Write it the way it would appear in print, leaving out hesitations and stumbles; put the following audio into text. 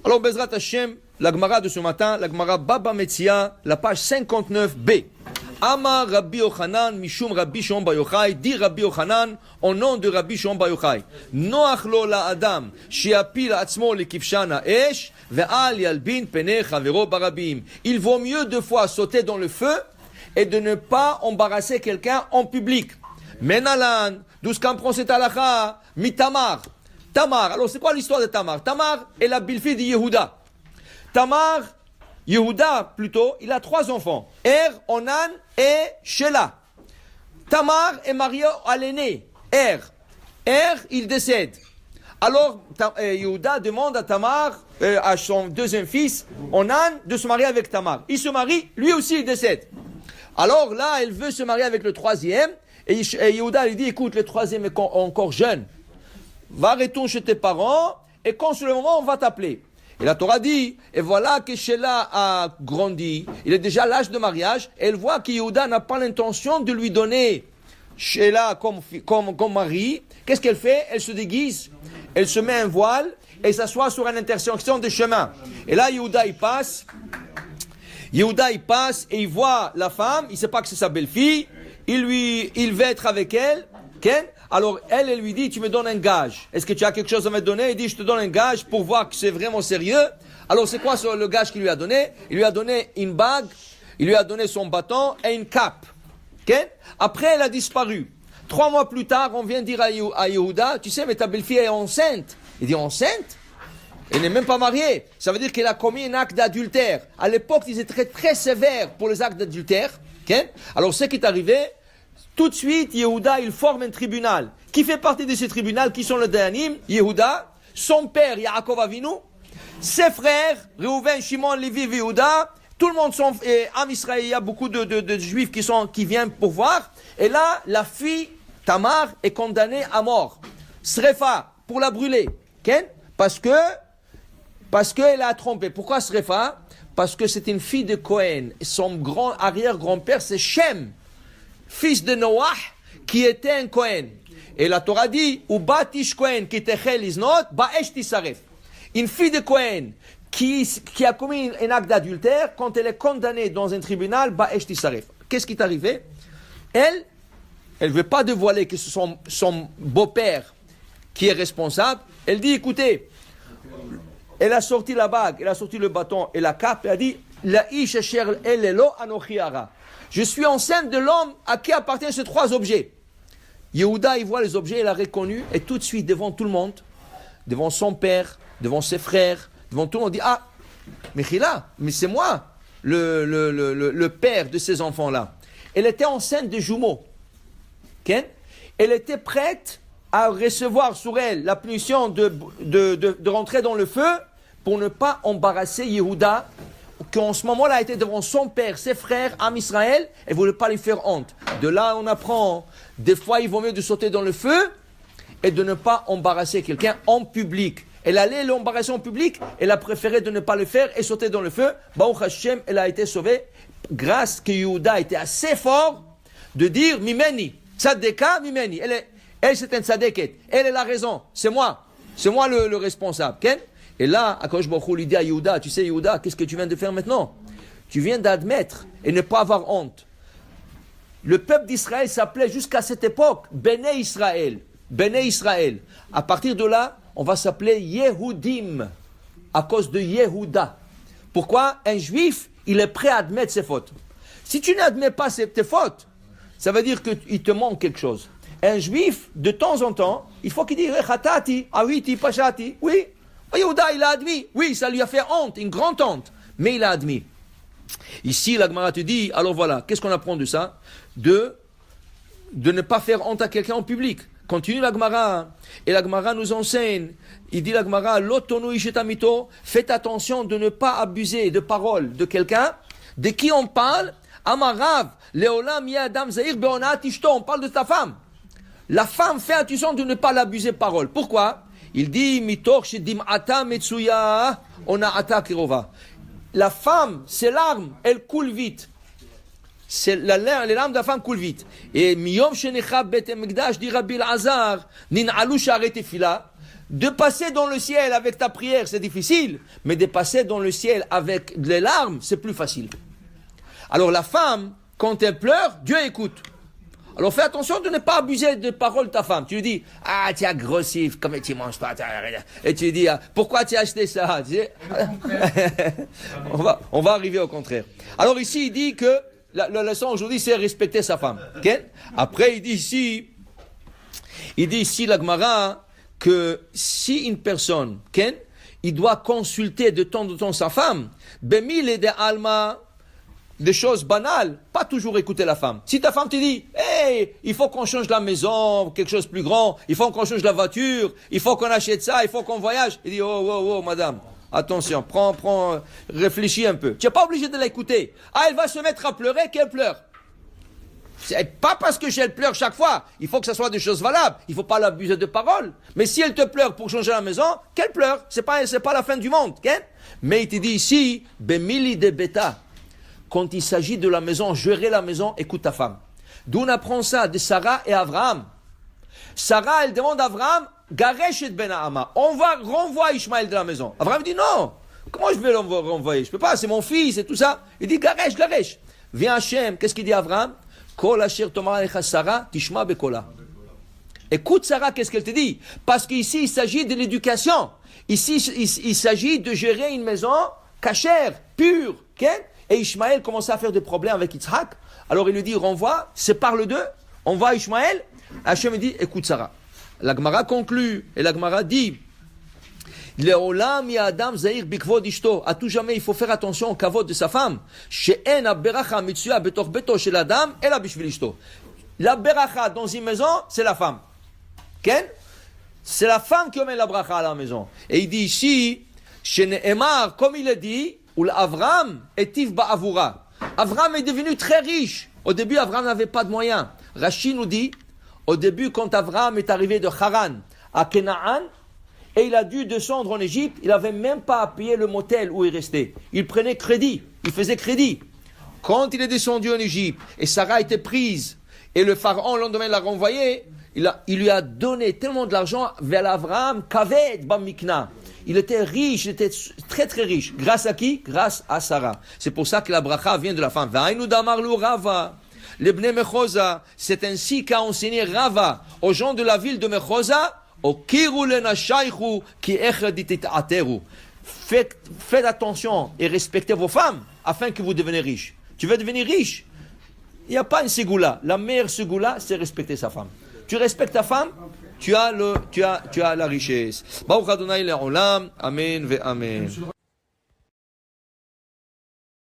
Alors, Bezrat Hashem, la Gemara de ce matin, la Gemara Baba Metzia, la page 59b. Amar Rabbi Yochanan, Mishum Rabbi Shimon Bar Yochai, dit Rabbi Yochanan, au nom de Rabbi Shimon Bar Yochai. Noach lo la Adam, shiapil atzmo le kivshana esh, ve'al yalbin pene chavero barabim. Il vaut mieux 2 fois sauter dans le feu et de ne pas embarrasser quelqu'un en public. Menalan, d'où ce qu'en prend cette halakha, mitamar. Tamar, alors c'est quoi l'histoire de Tamar? Tamar est la belle-fille de Yehuda. Tamar, Yehuda plutôt, il a 3 enfants. Onan et Shelah. Tamar est mariée à l'aîné, il décède. Alors Yehuda demande à Tamar, à son 2e fils, Onan, de se marier avec Tamar. Il se marie, lui aussi il décède. Alors là, elle veut se marier avec le 3e, et Yehuda lui dit, écoute, le 3e est encore jeune. Va retourner chez tes parents, et quand c'est le moment, on va t'appeler. Et la Torah dit, et voilà que Shelah a grandi, il est déjà à l'âge de mariage, et elle voit que Yehuda n'a pas l'intention de lui donner Shelah comme mari. Qu'est-ce qu'elle fait? Elle se déguise, elle se met un voile, et s'assoit sur une intersection de chemin. Et là, Yehuda il passe, et il voit la femme, il ne sait pas que c'est sa belle-fille, il veut être avec elle, alors elle lui dit, tu me donnes un gage. Est-ce que tu as quelque chose à me donner? Il dit, je te donne un gage pour voir que c'est vraiment sérieux. Alors c'est quoi le gage qu'il lui a donné? Il lui a donné une bague, il lui a donné son bâton et une cape. Après elle a disparu. 3 mois plus tard, on vient dire à Yehuda, tu sais, mais ta belle-fille est enceinte. Il dit, enceinte? Elle n'est même pas mariée. Ça veut dire qu'elle a commis un acte d'adultère. À l'époque, ils étaient très, très sévères pour les actes d'adultère. Alors ce qui est arrivé, tout de suite, Yehuda, il forme un tribunal. Qui fait partie de ce tribunal? Qui sont les Dayanim? Yehuda, son père, Yaakov Avinu, ses frères, Reuven, Shimon, Lévi, Yehuda, tout le monde sont, et Am Israël, il y a beaucoup de juifs qui viennent pour voir. Et là, la fille, Tamar, est condamnée à mort. Srefa, pour la brûler. Parce qu'elle a trompé. Pourquoi Srefa? Parce que c'est une fille de Cohen. Son arrière-grand-père, c'est Shem, fils de Noach, qui était un Cohen. Et la Torah dit, Ubatish Cohen qui techel iznot, ba'esh tisaref. Une fille de Cohen qui a commis un acte d'adultère, quand elle est condamnée dans un tribunal, ba'esh tisaref. Qu'est-ce qui est arrivé? Elle ne veut pas dévoiler que c'est son beau-père qui est responsable. Elle dit, écoutez, elle a sorti la bague, elle a sorti le bâton et la cape, elle a dit, la ish asher elelo anochi hara. Je suis enceinte de l'homme à qui appartiennent ces 3 objets. Yehuda, il voit les objets, il a reconnu, et tout de suite, devant tout le monde, devant son père, devant ses frères, devant tout le monde, dit, ah, Mechila, mais c'est moi, le père de ces enfants-là. Elle était enceinte de jumeaux. Elle était prête à recevoir sur elle la punition de rentrer dans le feu pour ne pas embarrasser Yehuda, qu'en ce moment-là était devant son père, ses frères, Am Israël, et ne voulait pas lui faire honte. De là, on apprend, des fois, il vaut mieux de sauter dans le feu et de ne pas embarrasser quelqu'un en public. Elle allait l'embarrasser en public, elle a préféré de ne pas le faire et sauter dans le feu. Baruch Hashem, elle a été sauvée grâce que Yehuda était assez fort de dire, Mimeni, Tzadeka, Mimeni. Elle c'est un tzadeket, elle a raison, c'est moi le responsable. Et là, Akadosh Baruch Hu lui dit à Yehuda, tu sais Yehuda, qu'est-ce que tu viens de faire maintenant? Tu viens d'admettre et ne pas avoir honte. Le peuple d'Israël s'appelait jusqu'à cette époque Béné Israël. Béné Israël. À partir de là, on va s'appeler Yehudim, à cause de Yehuda. Pourquoi? Un juif, il est prêt à admettre ses fautes. Si tu n'admets pas tes fautes, ça veut dire qu'il te manque quelque chose. Un juif, de temps en temps, il faut qu'il dise Chatati, Awiti, Pashati. Oui, Yehuda, il a admis. Oui, ça lui a fait honte, une grande honte. Mais il a admis. Ici, la Gemara te dit, alors voilà, qu'est-ce qu'on apprend de ça? De ne pas faire honte à quelqu'un en public. Continue la Gemara. Et la Gemara nous enseigne. Il dit la Gemara, l'otonu ishetamito, faites attention de ne pas abuser de paroles de quelqu'un. De qui on parle? Amarav, leolam yadam zahir beonat ishto. On parle de ta femme. La femme fait attention de ne pas l'abuser de parole. Pourquoi? Il dit, mitor shedim'ata metsuya, ona'ata kirova. La femme, ses larmes, elles coulent vite. Les larmes de la femme coulent vite. Et miyom shenecha bet hamikdash, dit Rabbi Elazar, nin'alu sha'arei tefila. De passer dans le ciel avec ta prière, c'est difficile, mais de passer dans le ciel avec les larmes, c'est plus facile. Alors la femme, quand elle pleure, Dieu écoute. Alors fais attention de ne pas abuser de paroles de ta femme. Tu lui dis, ah, tu es agressif, comme tu manges pas. Et tu lui dis, ah, pourquoi tu as acheté ça? Tu sais on va arriver au contraire. Alors ici, il dit que la leçon aujourd'hui, c'est respecter sa femme. Okay? Après, il dit ici la Gemara, que si une personne, Ken, il doit consulter de temps en temps sa femme, bemil et de alma, des choses banales, pas toujours écouter la femme. Si ta femme te dit, hey, il faut qu'on change la maison, quelque chose de plus grand, il faut qu'on change la voiture, il faut qu'on achète ça, il faut qu'on voyage, il dit, oh, madame, attention, prends, réfléchis un peu. Tu n'es pas obligé de l'écouter. Ah, elle va se mettre à pleurer, qu'elle pleure. C'est pas parce que elle pleure chaque fois. Il faut que ce soit des choses valables. Il ne faut pas l'abuser de paroles. Mais si elle te pleure pour changer la maison, qu'elle pleure. C'est pas la fin du monde. Okay? Mais il te dit ici, Bemili de Beta. Quand il s'agit de la maison, gérer la maison, écoute ta femme. D'où on apprend ça de Sarah et Abraham. Sarah, elle demande à Abraham, Garesh et Benahama. On va renvoyer Ishmaël de la maison. Abraham dit non. Comment je vais le renvoyer? Je peux pas, c'est mon fils et tout ça. Il dit Garesh. Viens Hachem. Qu'est-ce qu'il dit Abraham? Écoute Sarah, qu'est-ce qu'elle te dit? Parce qu'ici, il s'agit de l'éducation. Ici, il s'agit de gérer une maison cachère, pure. Okay? Et Ishmaël commence à faire des problèmes avec Yitzhak. Alors il lui dit, renvoie, sépare-le d'eux, on va Ishmaël. Hachem dit, écoute Sarah. La Gemara conclut, et la Gemara dit, à tout jamais, il faut faire attention au kavod de sa femme. La beracha dans une maison, c'est la femme. Ken? C'est la femme qui met la bracha à la maison. Et il dit ici, comme il a dit, Avram Avram est devenu très riche. Au début, Avram n'avait pas de moyens. Rashi nous dit, au début, quand Avram est arrivé de Haran à Canaan, et il a dû descendre en Égypte, il n'avait même pas à payer le motel où il restait. Il prenait crédit, il faisait crédit. Quand il est descendu en Égypte, et Sarah était prise, et le pharaon, le lendemain, l'a renvoyé, il lui a donné tellement de l'argent vers Abraham, Kaved Bamikna. Il était riche, il était très très riche. Grâce à qui? Grâce à Sarah. C'est pour ça que la bracha vient de la femme. Va'ainu damarlu Rava, l'ebne Mechoza. C'est ainsi qu'a enseigné Rava aux gens de la ville de Mechoza. Faites attention et respectez vos femmes afin que vous deveniez riches. Tu veux devenir riche? Il n'y a pas une ségoula. La meilleure ségoula, c'est respecter sa femme. Tu respectes ta femme, tu as la richesse. Baruch Adonai le'olam. Amen ve amen.